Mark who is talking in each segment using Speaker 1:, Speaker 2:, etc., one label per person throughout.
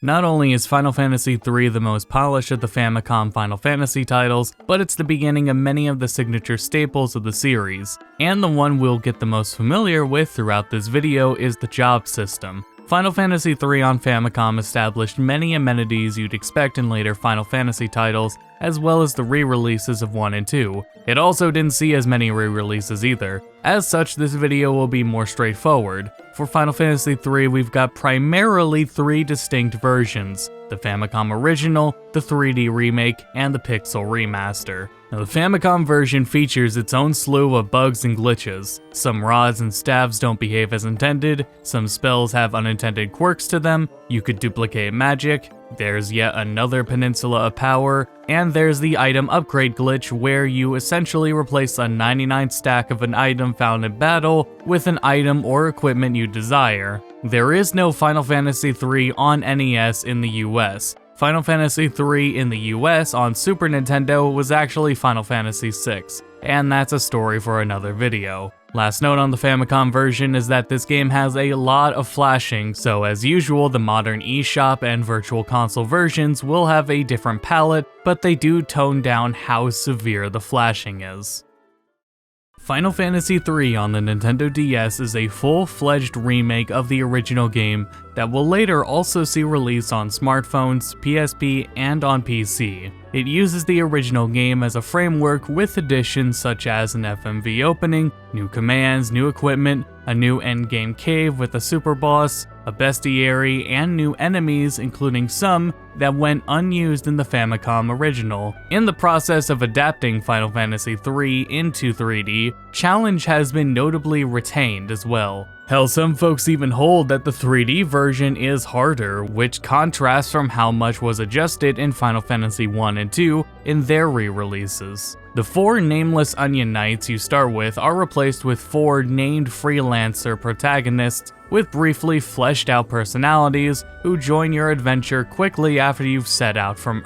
Speaker 1: Not only is Final Fantasy III the most polished of the Famicom Final Fantasy titles, but it's the beginning of many of the signature staples of the series, and the one we'll get the most familiar with throughout this video is the job system. Final Fantasy III on Famicom established many amenities you'd expect in later Final Fantasy titles, as well as the re-releases of 1 and 2. It also didn't see as many re-releases either. As such, this video will be more straightforward. For Final Fantasy III, we've got primarily 3 distinct versions: the Famicom Original, the 3D Remake, and the Pixel Remaster. Now, the Famicom version features its own slew of bugs and glitches. Some rods and staves don't behave as intended, some spells have unintended quirks to them, you could duplicate magic, there's yet another peninsula of power, and there's the item upgrade glitch where you essentially replace a 99 stack of an item found in battle with an item or equipment you desire. There is no Final Fantasy III on NES in the US. Final Fantasy III in the US on Super Nintendo was actually Final Fantasy VI, and that's a story for another video. Last note on the Famicom version is that this game has a lot of flashing, so as usual the modern eShop and Virtual Console versions will have a different palette, but they do tone down how severe the flashing is. Final Fantasy III on the Nintendo DS is a full-fledged remake of the original game that will later also see release on smartphones, PSP, and on PC. It uses the original game as a framework with additions such as an FMV opening, new commands, new equipment, a new endgame cave with a super boss, a bestiary, and new enemies, including some that went unused in the Famicom original. In the process of adapting Final Fantasy III into 3D, challenge has been notably retained as well. Hell, some folks even hold that the 3D version is harder, which contrasts from how much was adjusted in Final Fantasy I and II in their re-releases. The 4 nameless Onion Knights you start with are replaced with 4 named freelancer protagonists with briefly fleshed out personalities who join your adventure quickly after you've set out from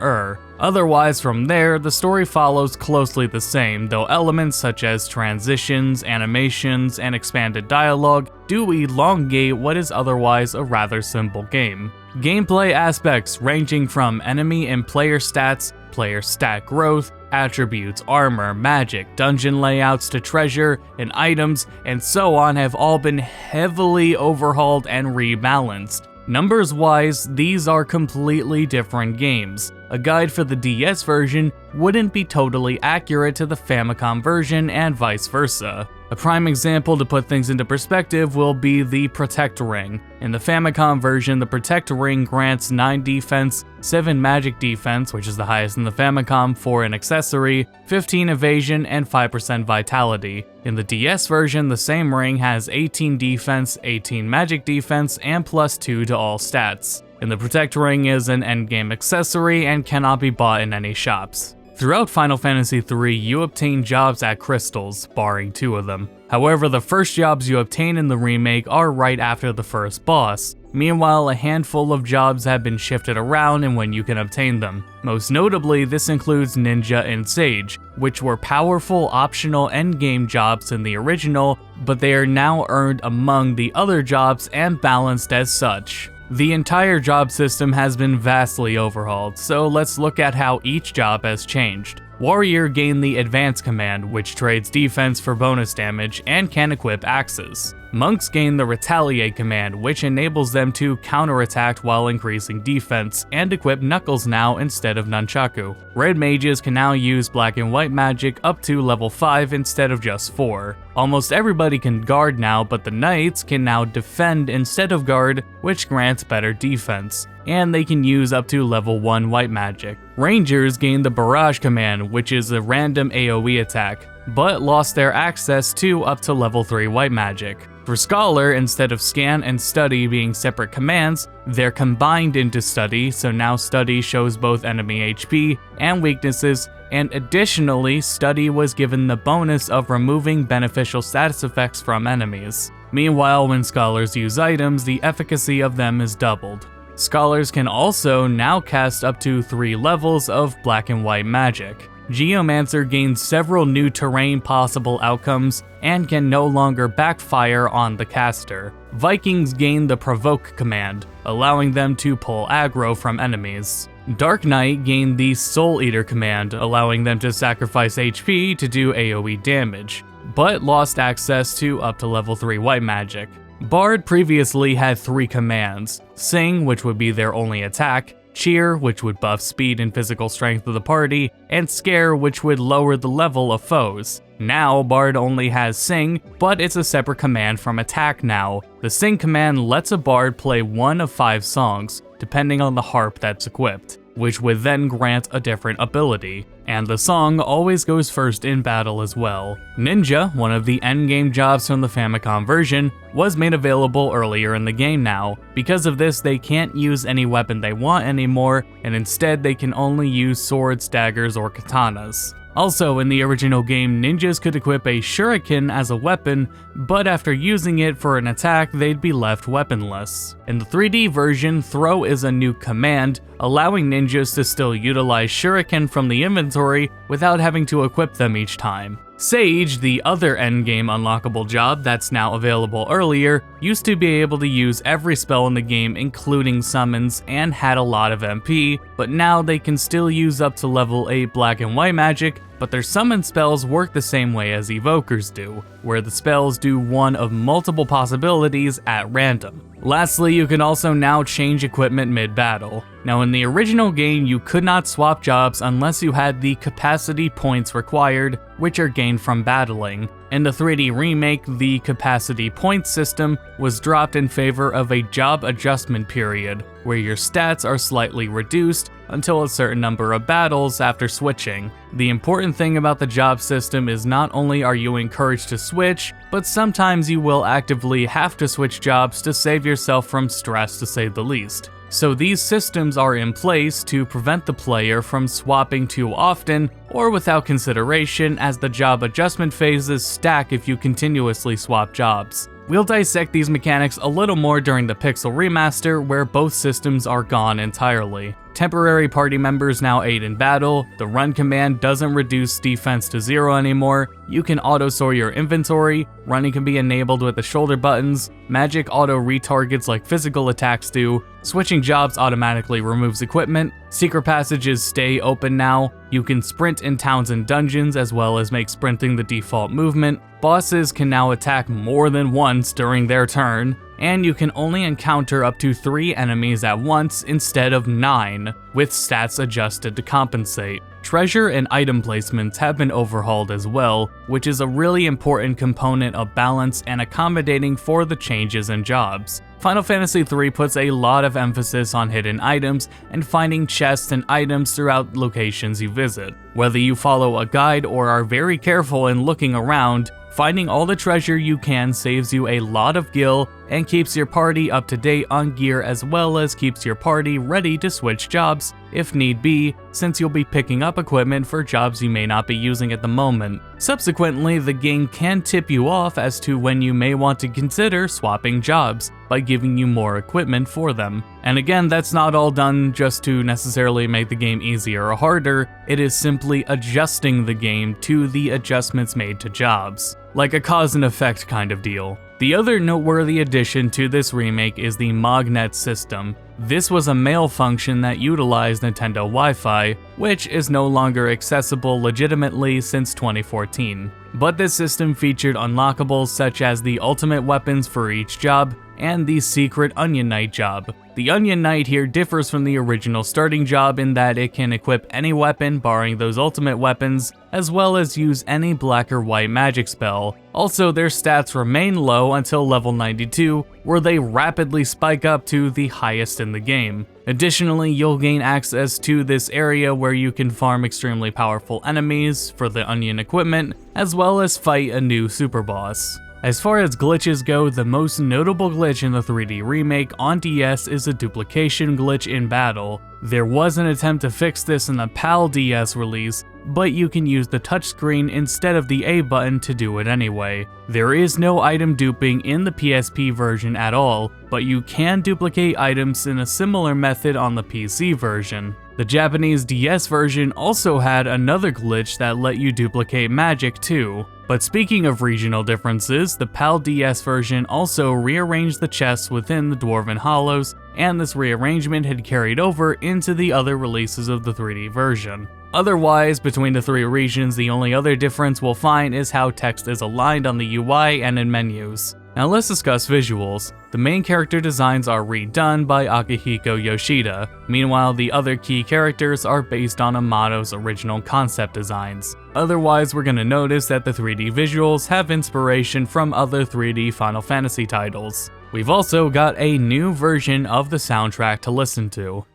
Speaker 1: Otherwise, from there, the story follows closely the same, though elements such as transitions, animations, and expanded dialogue do elongate what is otherwise a rather simple game. Gameplay aspects ranging from enemy and player stats, player stat growth, attributes, armor, magic, dungeon layouts to treasure and items, and so on have all been heavily overhauled and rebalanced. Numbers-wise, these are completely different games. A guide for the DS version wouldn't be totally accurate to the Famicom version and vice versa. A prime example to put things into perspective will be the Protect Ring. In the Famicom version, the Protect Ring grants 9 defense, 7 magic defense, which is the highest in the Famicom for an accessory, 15 evasion, and 5% vitality. In the DS version, the same ring has 18 defense, 18 magic defense, and +2 to all stats. And the Protect Ring is an endgame accessory and cannot be bought in any shops. Throughout Final Fantasy III, you obtain jobs at crystals, barring 2 of them. However, the first jobs you obtain in the remake are right after the first boss. Meanwhile, a handful of jobs have been shifted around in when you can obtain them. Most notably, this includes Ninja and Sage, which were powerful optional endgame jobs in the original, but they are now earned among the other jobs and balanced as such. The entire job system has been vastly overhauled, so let's look at how each job has changed. Warrior gained the Advance command, which trades defense for bonus damage and can equip axes. Monks gain the Retaliate command, which enables them to counterattack while increasing defense, and equip Knuckles now instead of Nunchaku. Red mages can now use black and white magic up to level 5 instead of just 4. Almost everybody can guard now, but the knights can now defend instead of guard, which grants better defense. And they can use up to level 1 white magic. Rangers gain the Barrage command, which is a random AoE attack, but lost their access to up to level 3 white magic. For Scholar, instead of Scan and Study being separate commands, they're combined into Study, so now Study shows both enemy HP and weaknesses, and additionally, Study was given the bonus of removing beneficial status effects from enemies. Meanwhile, when Scholars use items, the efficacy of them is doubled. Scholars can also now cast up to 3 levels of black and white magic. Geomancer gains several new terrain possible outcomes and can no longer backfire on the caster. Vikings gained the Provoke command, allowing them to pull aggro from enemies. Dark Knight gained the Soul Eater command, allowing them to sacrifice HP to do AoE damage, but lost access to up to level 3 white magic. Bard previously had 3 commands: Sing, which would be their only attack, Cheer, which would buff speed and physical strength of the party, and Scare, which would lower the level of foes. Now, Bard only has Sing, but it's a separate command from Attack now. The Sing command lets a Bard play one of 5 songs, depending on the harp that's equipped, which would then grant a different ability. And the song always goes first in battle as well. Ninja, one of the endgame jobs from the Famicom version, was made available earlier in the game now. Because of this, they can't use any weapon they want anymore, and instead they can only use swords, daggers, or katanas. Also, in the original game, ninjas could equip a shuriken as a weapon, but after using it for an attack, they'd be left weaponless. In the 3D version, throw is a new command, allowing ninjas to still utilize shuriken from the inventory without having to equip them each time. Sage, the other endgame unlockable job that's now available earlier, used to be able to use every spell in the game including summons and had a lot of MP, but now they can still use up to level 8 black and white magic, but their summon spells work the same way as evokers do, where the spells do one of multiple possibilities at random. Lastly, you can also now change equipment mid-battle. Now in the original game, you could not swap jobs unless you had the capacity points required, which are gained from battling. In the 3D remake, the capacity points system was dropped in favor of a job adjustment period, where your stats are slightly reduced until a certain number of battles after switching. The important thing about the job system is not only are you encouraged to switch, but sometimes you will actively have to switch jobs to save yourself from stress, to say the least. So these systems are in place to prevent the player from swapping too often or without consideration, as the job adjustment phases stack if you continuously swap jobs. We'll dissect these mechanics a little more during the Pixel Remaster, where both systems are gone entirely. Temporary party members now aid in battle, the run command doesn't reduce defense to 0 anymore, you can auto-sort your inventory, running can be enabled with the shoulder buttons, magic auto retargets like physical attacks do, switching jobs automatically removes equipment, secret passages stay open now, you can sprint in towns and dungeons as well as make sprinting the default movement, bosses can now attack more than once during their turn, and you can only encounter up to 3 enemies at once instead of 9, with stats adjusted to compensate. Treasure and item placements have been overhauled as well, which is a really important component of balance and accommodating for the changes in jobs. Final Fantasy III puts a lot of emphasis on hidden items and finding chests and items throughout locations you visit. Whether you follow a guide or are very careful in looking around, finding all the treasure you can saves you a lot of gil and keeps your party up to date on gear, as well as keeps your party ready to switch jobs if need be, since you'll be picking up equipment for jobs you may not be using at the moment. Subsequently, the game can tip you off as to when you may want to consider swapping jobs by giving you more equipment for them. And again, that's not all done just to necessarily make the game easier or harder, it is simply adjusting the game to the adjustments made to jobs, like a cause and effect kind of deal. The other noteworthy addition to this remake is the Magnet system. This was a mail function that utilized Nintendo Wi-Fi, which is no longer accessible legitimately since 2014. But this system featured unlockables such as the ultimate weapons for each job and the secret Onion Knight job. The Onion Knight here differs from the original starting job in that it can equip any weapon barring those ultimate weapons, as well as use any black or white magic spell. Also, their stats remain low until level 92, where they rapidly spike up to the highest in the game. Additionally, you'll gain access to this area where you can farm extremely powerful enemies for the Onion equipment, as well as fight a new super boss. As far as glitches go, the most notable glitch in the 3D remake on DS is a duplication glitch in battle. There was an attempt to fix this in the PAL DS release, but you can use the touchscreen instead of the A button to do it anyway. There is no item duping in the PSP version at all, but you can duplicate items in a similar method on the PC version. The Japanese DS version also had another glitch that let you duplicate magic too, but But speaking of regional differences, the PAL DS version also rearranged the chests within the Dwarven Hollows, and this rearrangement had carried over into the other releases of the 3D version. Otherwise, between the three regions, the only other difference we'll find is how text is aligned on the UI and in menus. Now let's discuss visuals. The main character designs are redone by Akihiko Yoshida. Meanwhile, the other key characters are based on Amato's original concept designs. Otherwise, we're gonna notice that the 3D visuals have inspiration from other 3D Final Fantasy titles. We've also got a new version of the soundtrack to listen to.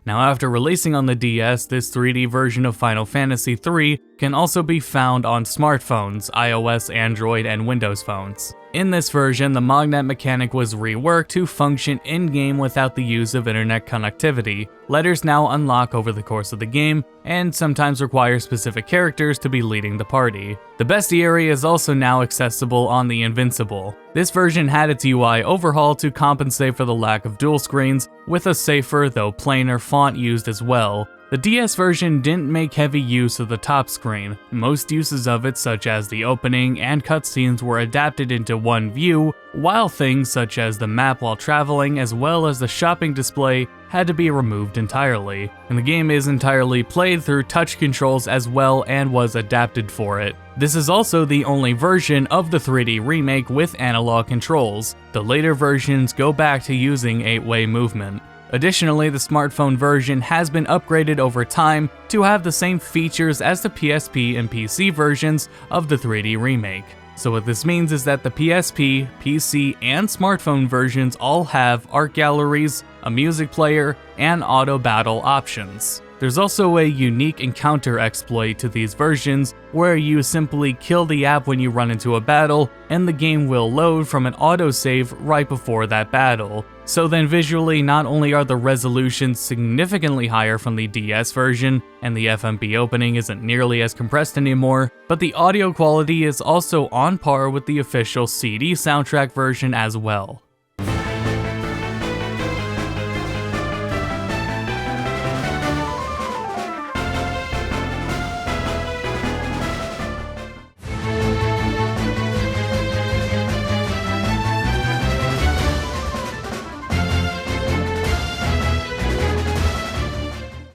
Speaker 1: Now after releasing on the DS, this 3D version of Final Fantasy III can also be found on smartphones, iOS, Android, and Windows phones. In this version, the magnet mechanic was reworked to function in-game without the use of internet connectivity. Letters now unlock over the course of the game, and sometimes require specific characters to be leading the party. The bestiary is also now accessible on the Invincible. This version had its UI overhauled to compensate for the lack of dual screens, with a safer though plainer font used as well. The DS version didn't make heavy use of the top screen. Most uses of it, such as the opening and cutscenes, were adapted into one view, while things such as the map while traveling as well as the shopping display had to be removed entirely. And the game is entirely played through touch controls as well and was adapted for it. This is also the only version of the 3D remake with analog controls. The later versions go back to using 8-way movement. Additionally, the smartphone version has been upgraded over time to have the same features as the PSP and PC versions of the 3D remake. So what this means is that the PSP, PC, and smartphone versions all have art galleries, a music player, and auto battle options. There's also a unique encounter exploit to these versions, where you simply kill the app when you run into a battle, and the game will load from an autosave right before that battle. So then visually, not only are the resolutions significantly higher from the DS version, and the FMV opening isn't nearly as compressed anymore, but the audio quality is also on par with the official CD soundtrack version as well.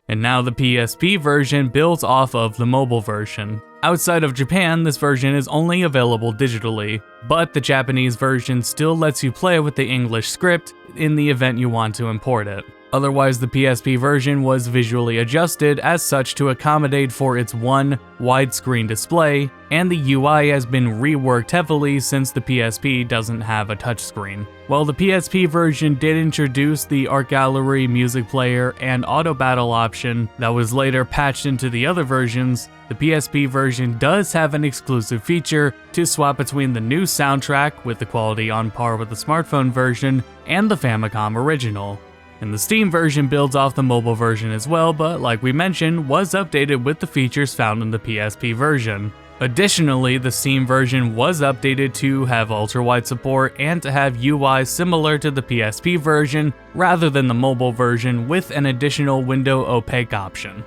Speaker 1: And now the PSP version builds off of the mobile version. Outside of Japan, this version is only available digitally, but the Japanese version still lets you play with the English script in the event you want to import it. Otherwise, the PSP version was visually adjusted as such to accommodate for its one widescreen display, and the UI has been reworked heavily since the PSP doesn't have a touchscreen. While the PSP version did introduce the art gallery, music player, and auto battle option that was later patched into the other versions, the PSP version does have an exclusive feature to swap between the new soundtrack, with the quality on par with the smartphone version, and the Famicom original. And the Steam version builds off the mobile version as well, but like we mentioned, was updated with the features found in the PSP version. Additionally, the Steam version was updated to have ultra-wide support and to have UI similar to the PSP version rather than the mobile version, with an additional window opaque option.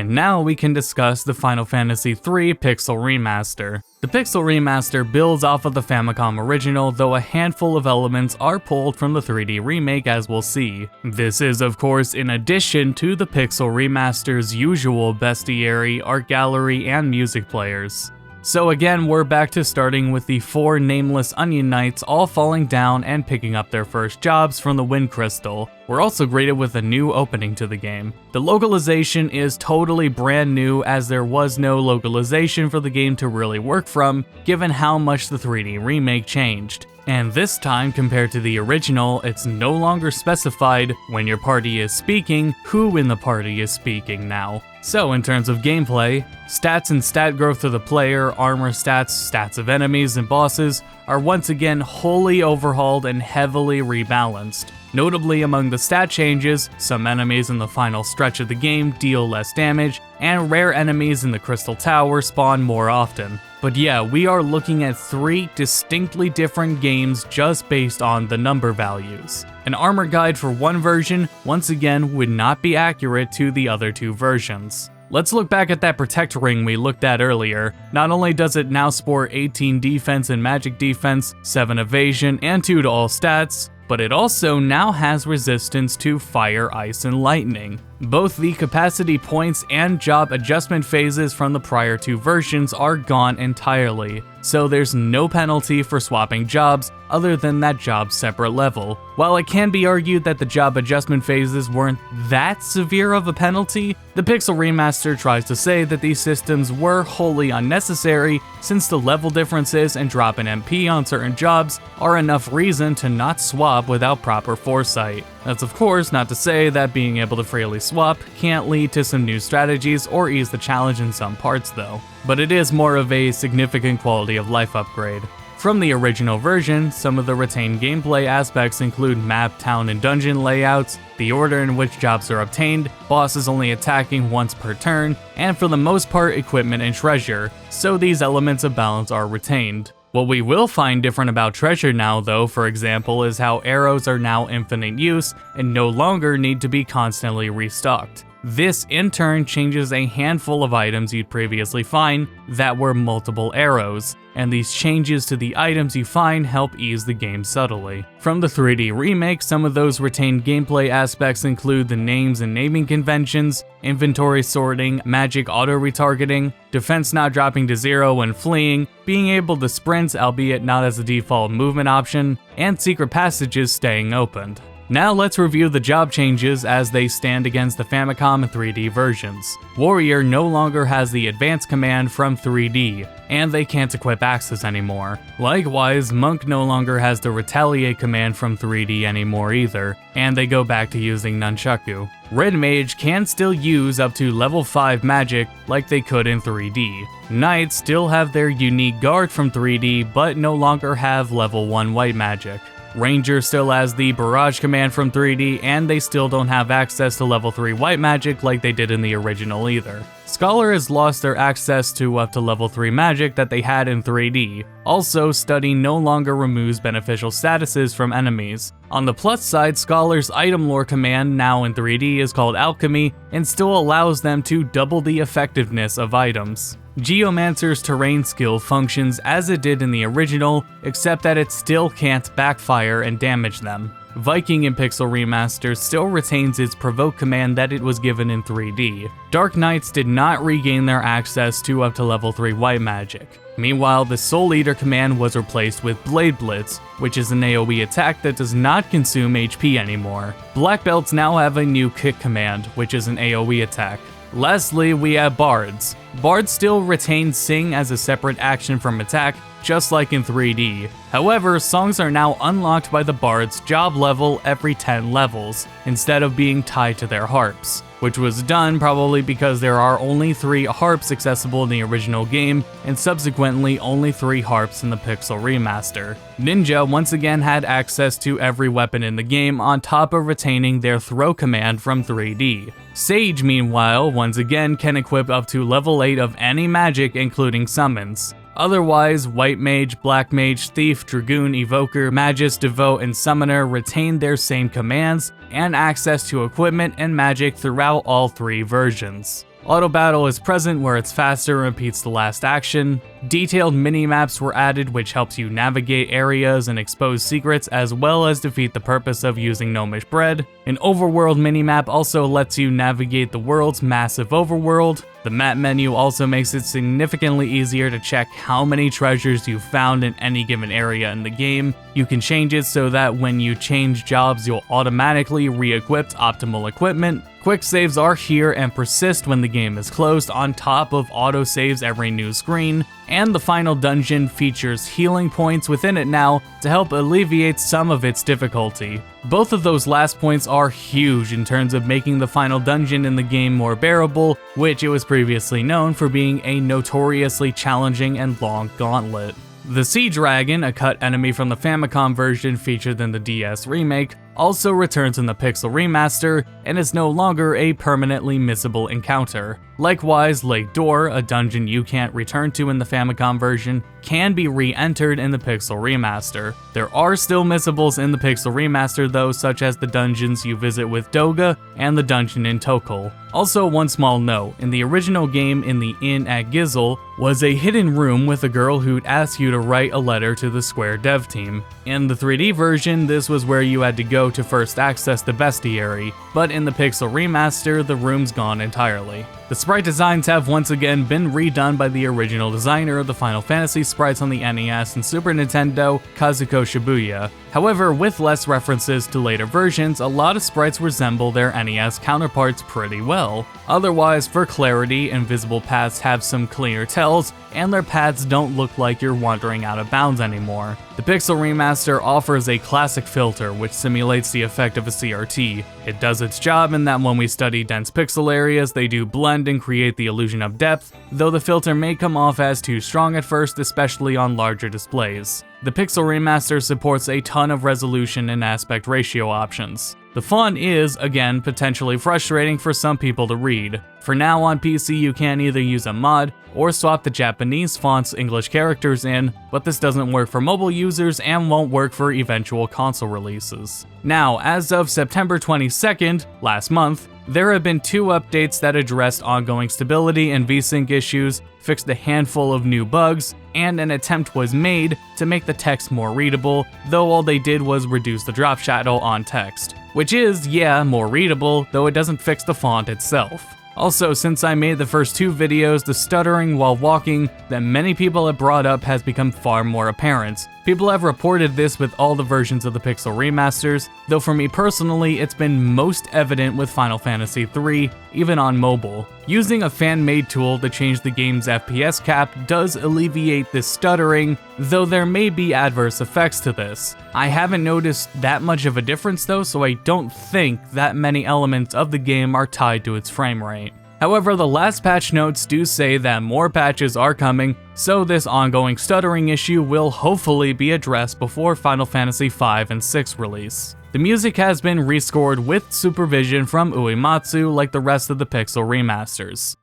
Speaker 1: And now we can discuss the Final Fantasy III Pixel Remaster. The Pixel Remaster builds off of the Famicom original, though a handful of elements are pulled from the 3D remake, as we'll see. This is of course in addition to the Pixel Remaster's usual bestiary, art gallery, and music players. So again, we're back to starting with the 4 nameless Onion Knights all falling down and picking up their first jobs from the Wind Crystal. We're also greeted with a new opening to the game. The localization is totally brand new, as there was no localization for the game to really work from, given how much the 3D remake changed. And this time, compared to the original, it's no longer specified when your party is speaking who in the party is speaking now. So in terms of gameplay, stats and stat growth of the player, armor stats, stats of enemies and bosses are once again wholly overhauled and heavily rebalanced. Notably among the stat changes, some enemies in the final stretch of the game deal less damage, and rare enemies in the Crystal Tower spawn more often. But yeah, we are looking at 3 distinctly different games just based on the number values. An armor guide for one version, once again, would not be accurate to the other 2 versions. Let's look back at that Protect ring we looked at earlier. Not only does it now sport 18 defense and magic defense, 7 evasion, and 2 to all stats, but it also now has resistance to fire, ice, and lightning. Both the capacity points and job adjustment phases from the prior 2 versions are gone entirely, so there's no penalty for swapping jobs other than that job's separate level. While it can be argued that the job adjustment phases weren't that severe of a penalty, the Pixel Remaster tries to say that these systems were wholly unnecessary, since the level differences and drop in MP on certain jobs are enough reason to not swap without proper foresight. That's of course not to say that being able to freely swap can't lead to some new strategies or ease the challenge in some parts though, but it is more of a significant quality of life upgrade. From the original version, some of the retained gameplay aspects include map, town, and dungeon layouts, the order in which jobs are obtained, bosses only attacking once per turn, and for the most part equipment and treasure, so these elements of balance are retained. What we will find different about treasure now though, for example, is how arrows are now infinite use and no longer need to be constantly restocked. This in turn changes a handful of items you'd previously find that were multiple arrows, and these changes to the items you find help ease the game subtly. From the 3D remake, some of those retained gameplay aspects include the names and naming conventions, inventory sorting, magic auto-retargeting, defense not dropping to 0 when fleeing, being able to sprint albeit not as a default movement option, and secret passages staying opened. Now let's review the job changes as they stand against the Famicom 3D versions. Warrior no longer has the advanced command from 3D, and they can't equip axes anymore. Likewise, Monk no longer has the retaliate command from 3D anymore either, and they go back to using Nunchaku. Red Mage can still use up to level 5 magic like they could in 3D. Knights still have their unique guard from 3D, but no longer have level 1 white magic. Ranger still has the barrage command from 3D, and they still don't have access to level 3 white magic like they did in the original either. Scholar has lost their access to up to level 3 magic that they had in 3D. Also, Study no longer removes beneficial statuses from enemies. On the plus side, Scholar's item lore command now in 3D is called Alchemy and still allows them to double the effectiveness of items. Geomancer's terrain skill functions as it did in the original, except that it still can't backfire and damage them. Viking in Pixel Remaster still retains its provoke command that it was given in 3D. Dark Knights did not regain their access to up to level 3 white magic. Meanwhile, the Soul Eater command was replaced with Blade Blitz, which is an AoE attack that does not consume HP anymore. Black Belts now have a new Kick command, which is an AoE attack. Lastly, we have Bards. Bards still retain Sing as a separate action from attack, just like in 3D. However, songs are now unlocked by the Bard's job level every 10 levels, instead of being tied to their harps, which was done probably because there are only 3 harps accessible in the original game, and subsequently only 3 harps in the Pixel Remaster. Ninja once again had access to every weapon in the game on top of retaining their throw command from 3D. Sage, meanwhile, once again can equip up to level 8 of any magic including summons. Otherwise, White Mage, Black Mage, Thief, Dragoon, Evoker, Magus, Devote, and Summoner retain their same commands and access to equipment and magic throughout all 3 versions. Auto battle is present where it's faster and repeats the last action. Detailed mini-maps were added which helps you navigate areas and expose secrets as well as defeat the purpose of using gnomish bread. An overworld minimap also lets you navigate the world's massive overworld. The map menu also makes it significantly easier to check how many treasures you've found in any given area in the game. You can change it so that when you change jobs you'll automatically re-equip optimal equipment. Quick saves are here and persist when the game is closed on top of auto saves every new screen, and the final dungeon features healing points within it now to help alleviate some of its difficulty. Both of those last points are huge in terms of making the final dungeon in the game more bearable, which it was previously known for being a notoriously challenging and long gauntlet. The Sea Dragon, a cut enemy from the Famicom version featured in the DS remake, also returns in the Pixel Remaster and is no longer a permanently missable encounter. Likewise, Lake Door, a dungeon you can't return to in the Famicom version, can be re-entered in the Pixel Remaster. There are still missables in the Pixel Remaster though, such as the dungeons you visit with Doga and the dungeon in Tokul. Also, one small note, in the original game in the inn at Gizzle was a hidden room with a girl who'd ask you to write a letter to the Square dev team. In the 3D version, this was where you had to go to first access the bestiary, but in the Pixel Remaster, the room's gone entirely. The sprite designs have once again been redone by the original designer of the Final Fantasy sprites on the NES and Super Nintendo, Kazuko Shibuya. However, with less references to later versions, a lot of sprites resemble their NES counterparts pretty well. Otherwise, for clarity, invisible paths have some clear tells, and their paths don't look like you're wandering out of bounds anymore. The Pixel Remaster offers a classic filter which simulates the effect of a CRT. It does its job in that when we study dense pixel areas, they do blend and create the illusion of depth, though the filter may come off as too strong at first, especially on larger displays. The Pixel Remaster supports a ton of resolution and aspect ratio options. The font is, again, potentially frustrating for some people to read. For now on PC you can either use a mod or swap the Japanese font's English characters in, but this doesn't work for mobile users and won't work for eventual console releases. Now, as of September 22nd, last month, there have been 2 updates that addressed ongoing stability and VSync issues, fixed a handful of new bugs, and an attempt was made to make the text more readable, though all they did was reduce the drop shadow on text. Which is, yeah, more readable, though it doesn't fix the font itself. Also, since I made the first 2 videos, the stuttering while walking that many people have brought up has become far more apparent. People have reported this with all the versions of the Pixel Remasters, though for me personally, it's been most evident with Final Fantasy III, even on mobile. Using a fan-made tool to change the game's FPS cap does alleviate this stuttering, though there may be adverse effects to this. I haven't noticed that much of a difference though, so I don't think that many elements of the game are tied to its frame rate. However, the last patch notes do say that more patches are coming, so this ongoing stuttering issue will hopefully be addressed before Final Fantasy V and VI release. The music has been rescored with supervision from Uematsu like the rest of the Pixel remasters.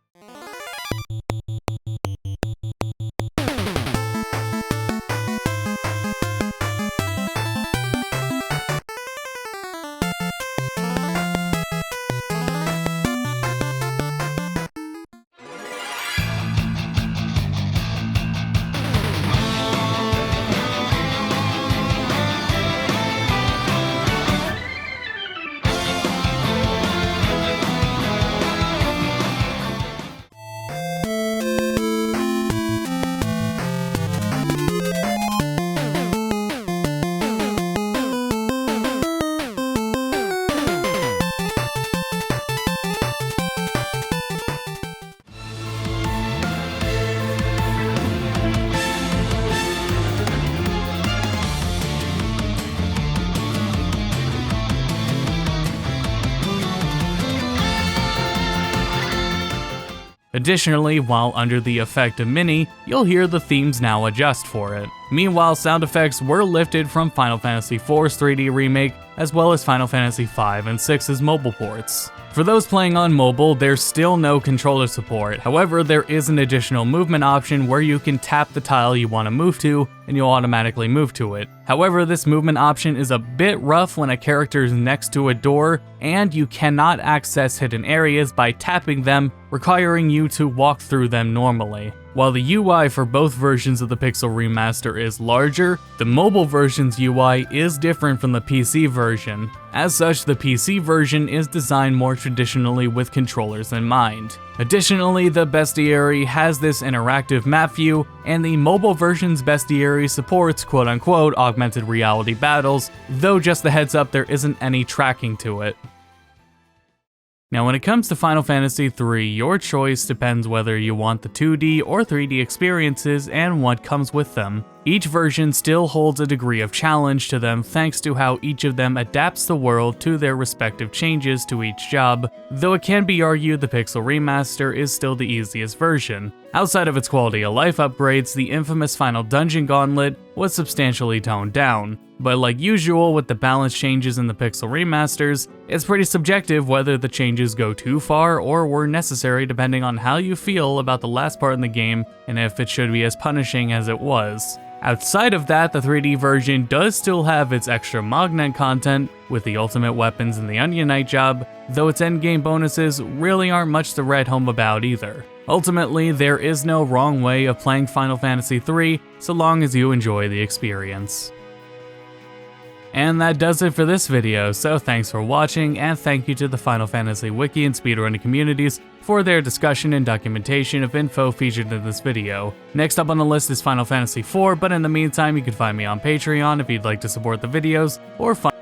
Speaker 1: Additionally, while under the effect of Mini, you'll hear the themes now adjust for it. Meanwhile, sound effects were lifted from Final Fantasy IV's 3D remake, as well as Final Fantasy V and VI's mobile ports. For those playing on mobile, there's still no controller support. However, there is an additional movement option where you can tap the tile you want to move to, and you'll automatically move to it. However, this movement option is a bit rough when a character is next to a door, and you cannot access hidden areas by tapping them, requiring you to walk through them normally. While the UI for both versions of the Pixel Remaster is larger, the mobile version's UI is different from the PC version. As such, the PC version is designed more traditionally with controllers in mind. Additionally, the bestiary has this interactive map view, and the mobile version's bestiary supports quote-unquote augmented reality battles, though just a heads up, there isn't any tracking to it. Now when it comes to Final Fantasy III, your choice depends whether you want the 2D or 3D experiences and what comes with them. Each version still holds a degree of challenge to them thanks to how each of them adapts the world to their respective changes to each job, though it can be argued the Pixel Remaster is still the easiest version. Outside of its quality of life upgrades, the infamous final dungeon gauntlet was substantially toned down. But like usual with the balance changes in the Pixel Remasters, it's pretty subjective whether the changes go too far or were necessary depending on how you feel about the last part in the game and if it should be as punishing as it was. Outside of that, the 3D version does still have its extra Magnet content with the ultimate weapons and the Onion Knight job, though its endgame bonuses really aren't much to write home about either. Ultimately, there is no wrong way of playing Final Fantasy III so long as you enjoy the experience. And that does it for this video, so thanks for watching, and thank you to the Final Fantasy Wiki and speedrunning communities for their discussion and documentation of info featured in this video. Next up on the list is Final Fantasy IV, but in the meantime you can find me on Patreon if you'd like to support the videos, or find